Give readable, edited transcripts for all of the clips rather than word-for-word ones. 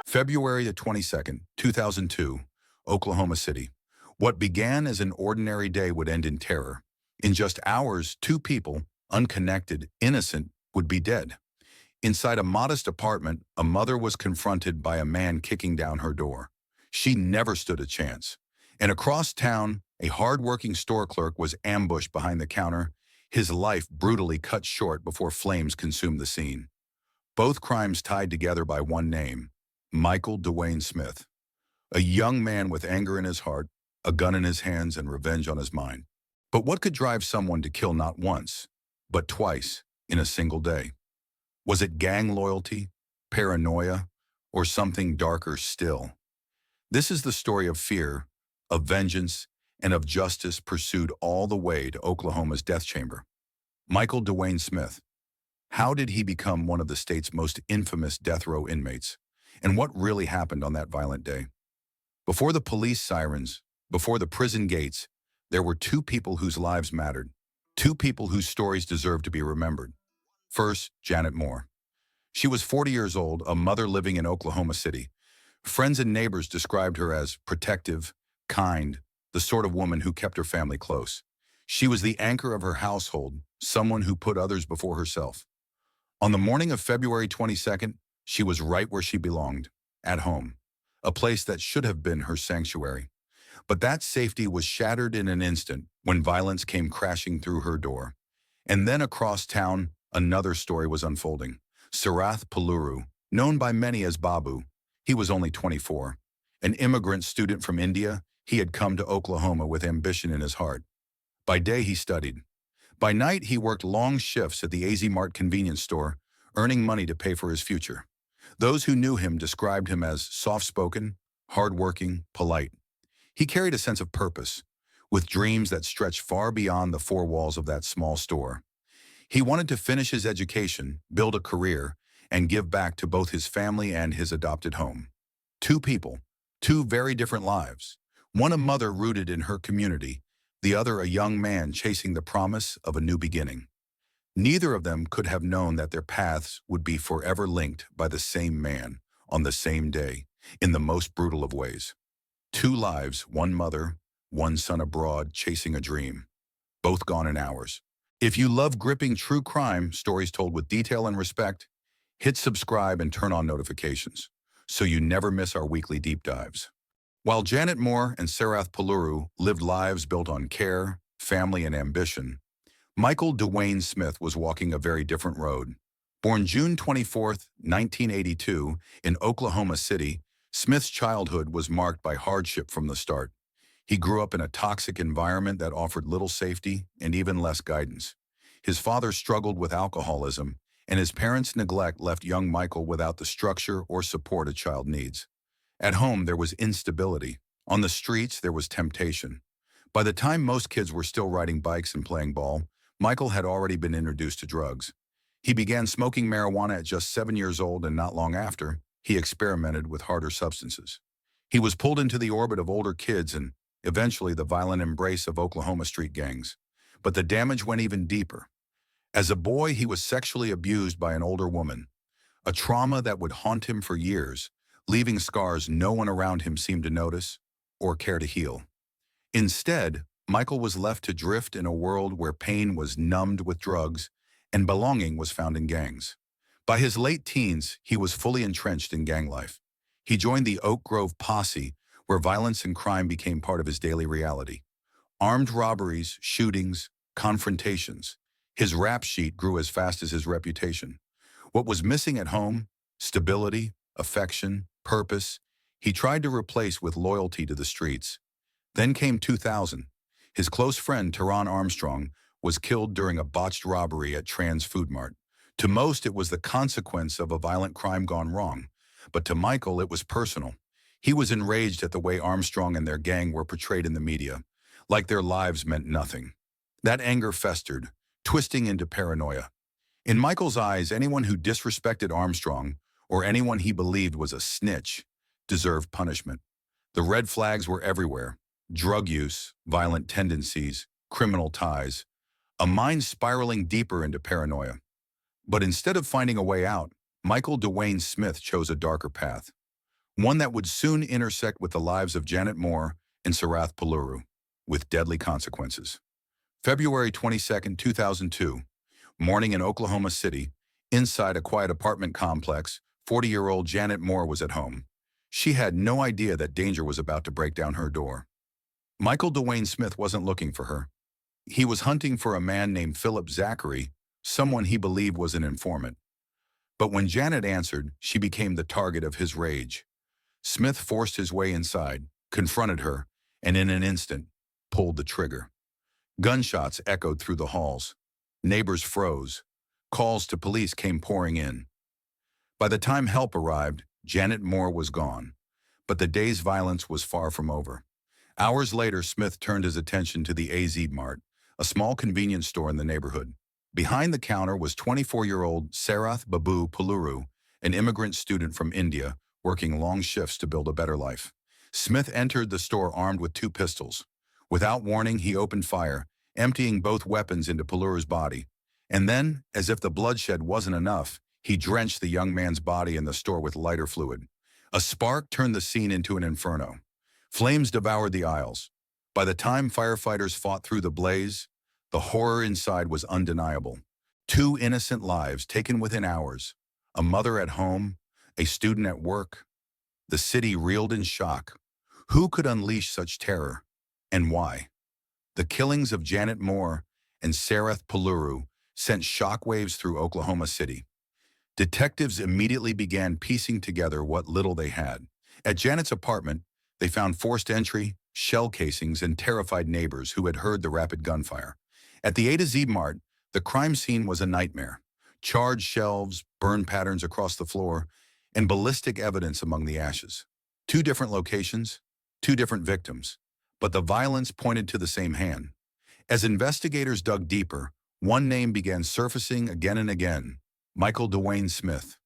February the 22nd, 2002, Oklahoma City. What began as an ordinary day would end in terror. In just hours, two people, unconnected, innocent, would be dead. Inside a modest apartment, a mother was confronted by a man kicking down her door. She never stood a chance. And across town, a hard-working store clerk was ambushed behind the counter, his life brutally cut short before flames consumed the scene. Both crimes tied together by one name: Michael Dewayne Smith. A young man with anger in his heart, a gun in his hands, and revenge on his mind. But what could drive someone to kill not once, but twice in a single day? Was it gang loyalty, paranoia, or something darker still? This is the story of fear, of vengeance, and of justice pursued all the way to Oklahoma's death chamber. Michael Dewayne Smith. How did he become one of the state's most infamous death row inmates? And what really happened on that violent day? Before the police sirens, before the prison gates, there were two people whose lives mattered. Two people whose stories deserve to be remembered. First, Janet Moore. She was 40 years old, a mother living in Oklahoma City. Friends and neighbors described her as protective, kind, the sort of woman who kept her family close. She was the anchor of her household, someone who put others before herself. On the morning of February 22nd, she was right where she belonged, at home, a place that should have been her sanctuary. But that safety was shattered in an instant when violence came crashing through her door. And then across town, another story was unfolding. Sharath Pulluru, known by many as Babu, he was only 24. An immigrant student from India, he had come to Oklahoma with ambition in his heart. By day, he studied. By night, he worked long shifts at the AZ Mart convenience store, earning money to pay for his future. Those who knew him described him as soft-spoken, hard-working, polite. He carried a sense of purpose, with dreams that stretched far beyond the four walls of that small store. He wanted to finish his education, build a career, and give back to both his family and his adopted home. Two people, two very different lives. One a mother rooted in her community, the other a young man chasing the promise of a new beginning. Neither of them could have known that their paths would be forever linked by the same man, on the same day, in the most brutal of ways. Two lives, one mother, one son abroad, chasing a dream. Both gone in hours. If you love gripping true crime, stories told with detail and respect, hit subscribe and turn on notifications, so you never miss our weekly deep dives. While Janet Moore and Sharath Pulluru lived lives built on care, family, and ambition, Michael Dewayne Smith was walking a very different road. Born June 24, 1982, in Oklahoma City, Smith's childhood was marked by hardship from the start. He grew up in a toxic environment that offered little safety and even less guidance. His father struggled with alcoholism, and his parents' neglect left young Michael without the structure or support a child needs. At home, there was instability. On the streets, there was temptation. By the time most kids were still riding bikes and playing ball, Michael had already been introduced to drugs. He began smoking marijuana at just 7 years old, and not long after, he experimented with harder substances. He was pulled into the orbit of older kids and, eventually, the violent embrace of Oklahoma street gangs. But the damage went even deeper. As a boy, he was sexually abused by an older woman, a trauma that would haunt him for years, leaving scars no one around him seemed to notice or care to heal. Instead, Michael was left to drift in a world where pain was numbed with drugs and belonging was found in gangs. By his late teens, he was fully entrenched in gang life. He joined the Oak Grove Posse, where violence and crime became part of his daily reality. Armed robberies, shootings, confrontations. His rap sheet grew as fast as his reputation. What was missing at home, stability, affection, purpose, he tried to replace with loyalty to the streets. Then came 2000. His close friend, Teron Armstrong, was killed during a botched robbery at Trans Food Mart. To most, it was the consequence of a violent crime gone wrong. But to Michael, it was personal. He was enraged at the way Armstrong and their gang were portrayed in the media, like their lives meant nothing. That anger festered, twisting into paranoia. In Michael's eyes, anyone who disrespected Armstrong, or anyone he believed was a snitch, deserved punishment. The red flags were everywhere: drug use, violent tendencies, criminal ties, a mind spiraling deeper into paranoia. But instead of finding a way out, Michael Dewayne Smith chose a darker path. one that would soon intersect with the lives of Janet Moore and Sharath Pulluru, with deadly consequences. February 22, 2002, morning in Oklahoma City, inside a quiet apartment complex, 40-year-old Janet Moore was at home. She had no idea that danger was about to break down her door. Dewayne Smith wasn't looking for her. He was hunting for a man named Philip Zachary, someone he believed was an informant. But when Janet answered, she became the target of his rage. Smith forced his way inside, confronted her, and in an instant, pulled the trigger. Gunshots echoed through the halls. Neighbors froze. Calls to police came pouring in. By the time help arrived, Janet Moore was gone. But the day's violence was far from over. Hours later, Smith turned his attention to the AZ Mart, a small convenience store in the neighborhood. Behind the counter was 24-year-old Sharath Pulluru, an immigrant student from India, working long shifts to build a better life. Smith entered the store armed with 2 pistols. Without warning, he opened fire, emptying both weapons into Pulluru's body. And then, as if the bloodshed wasn't enough, he drenched the young man's body in the store with lighter fluid. A spark turned the scene into an inferno. Flames devoured the aisles. By the time firefighters fought through the blaze, the horror inside was undeniable. 2 innocent lives taken within hours. A mother at home, a student at work. The city reeled in shock. Who could unleash such terror? And why? The killings of Janet Moore and Sharath Pulluru sent shockwaves through Oklahoma City. Detectives immediately began piecing together what little they had. At Janet's apartment, they found forced entry, shell casings, and terrified neighbors who had heard the rapid gunfire. At the A to Z Mart, the crime scene was a nightmare. Charred shelves, burn patterns across the floor, and ballistic evidence among the ashes. 2 different locations, 2 different victims, but the violence pointed to the same hand. As investigators dug deeper, one name began surfacing again and again: Dewayne Smith.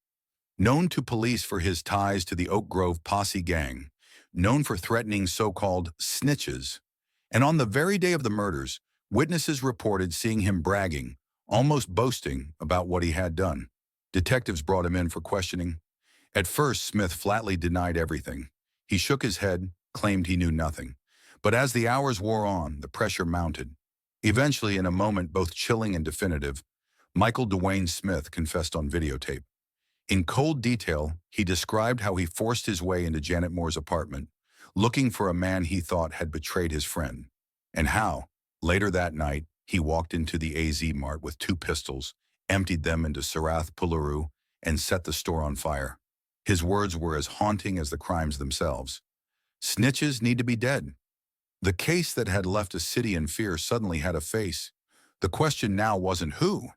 Known to police for his ties to the Oak Grove Posse gang, known for threatening so-called snitches, and on the very day of the murders, witnesses reported seeing him bragging, almost boasting, about what he had done. Detectives brought him in for questioning. At first, Smith flatly denied everything. He shook his head, claimed he knew nothing. But as the hours wore on, the pressure mounted. Eventually, in a moment both chilling and definitive, Dewayne Smith confessed on videotape. In cold detail, he described how he forced his way into Janet Moore's apartment, looking for a man he thought had betrayed his friend, and how, later that night, he walked into the AZ Mart with 2 pistols, emptied them into Sharath Pulluru, and set the store on fire. His words were as haunting as the crimes themselves. Snitches need to be dead. The case that had left a city in fear suddenly had a face. The question now wasn't who.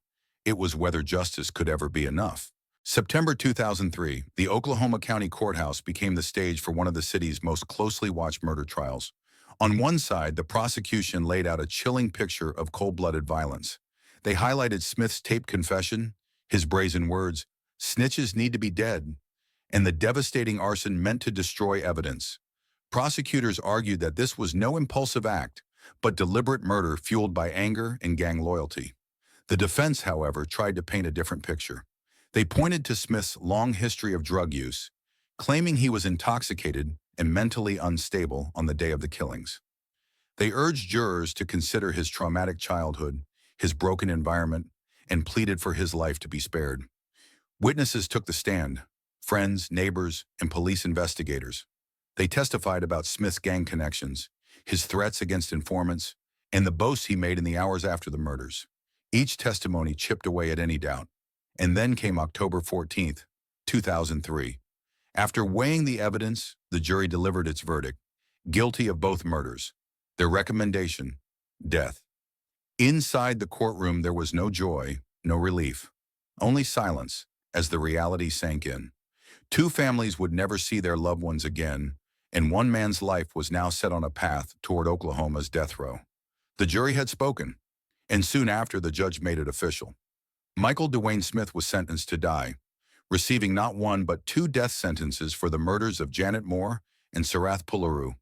It was whether justice could ever be enough. September 2003, the Oklahoma County Courthouse became the stage for one of the city's most closely watched murder trials. On one side, the prosecution laid out a chilling picture of cold-blooded violence. They highlighted Smith's taped confession, his brazen words, "Snitches need to be dead," and the devastating arson meant to destroy evidence. Prosecutors argued that this was no impulsive act, but deliberate murder fueled by anger and gang loyalty. The defense, however, tried to paint a different picture. They pointed to Smith's long history of drug use, claiming he was intoxicated and mentally unstable on the day of the killings. They urged jurors to consider his traumatic childhood, his broken environment, and pleaded for his life to be spared. Witnesses took the stand: friends, neighbors, and police investigators. They testified about Smith's gang connections, his threats against informants, and the boasts he made in the hours after the murders. Each testimony chipped away at any doubt. And then came October 14, 2003. After weighing the evidence, the jury delivered its verdict: guilty of both murders. Their recommendation: death. Inside the courtroom, there was no joy, no relief, only silence as the reality sank in. 2 families would never see their loved ones again, and one man's life was now set on a path toward Oklahoma's death row. The jury had spoken, and soon after, the judge made it official. Dewayne Smith was sentenced to die, receiving not 1 but 2 death sentences for the murders of Janet Moore and Sharath Pulluru.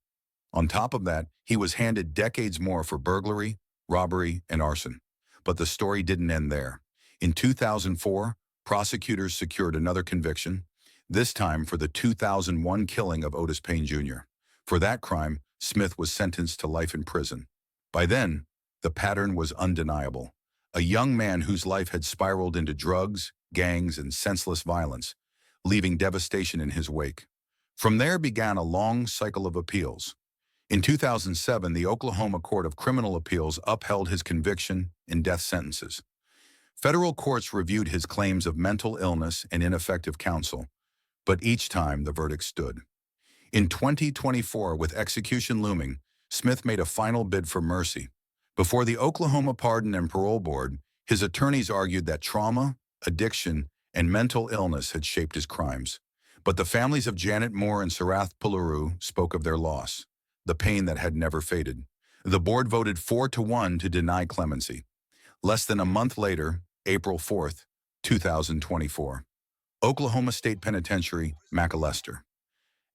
On top of that, he was handed decades more for burglary, robbery, and arson. But the story didn't end there. In 2004, prosecutors secured another conviction, this time for the 2001 killing of Otis Payne Jr. For that crime, Smith was sentenced to life in prison. By then, the pattern was undeniable. A young man whose life had spiraled into drugs, gangs, and senseless violence, leaving devastation in his wake. From there began a long cycle of appeals. In 2007, the Oklahoma Court of Criminal Appeals upheld his conviction and death sentences. Federal courts reviewed his claims of mental illness and ineffective counsel, but each time the verdict stood. In 2024, with execution looming, Smith made a final bid for mercy. Before the Oklahoma Pardon and Parole Board, his attorneys argued that trauma, addiction, and mental illness had shaped his crimes. But the families of Janet Moore and Sharath Pulluru spoke of their loss, the pain that had never faded. The board voted 4-1 to deny clemency. Less than a month later, April 4, 2024, Oklahoma State Penitentiary, McAlester.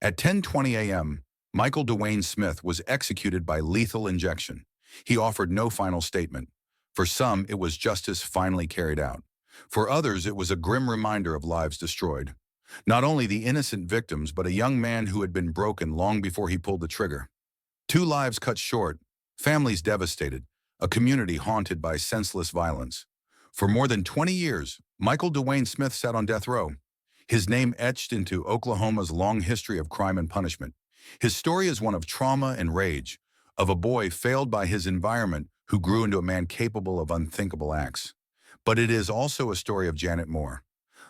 At 10:20 a.m., Michael Dewayne Smith was executed by lethal injection. He offered no final statement. For some, it was justice finally carried out. For others, it was a grim reminder of lives destroyed. Not only the innocent victims, but a young man who had been broken long before he pulled the trigger. 2 lives cut short, families devastated, a community haunted by senseless violence. For more than 20 years, Michael Dewayne Smith sat on death row, his name etched into Oklahoma's long history of crime and punishment. His story is one of trauma and rage, of a boy failed by his environment who grew into a man capable of unthinkable acts. But it is also a story of Janet Moore,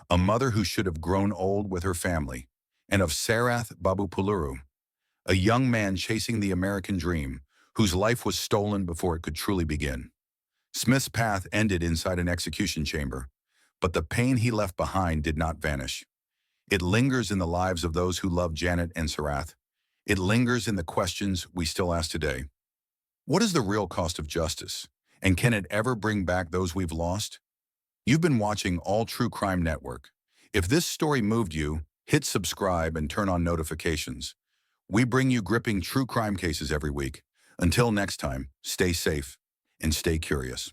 a mother who should have grown old with her family, and of Sharath Pulluru, a young man chasing the American dream, whose life was stolen before it could truly begin. Smith's path ended inside an execution chamber, but the pain he left behind did not vanish. It lingers in the lives of those who love Janet and Sharath. It lingers in the questions we still ask today. What is the real cost of justice? And can it ever bring back those we've lost? You've been watching All True Crime Network. If this story moved you, hit subscribe and turn on notifications. We bring you gripping true crime cases every week. Until next time, stay safe and stay curious.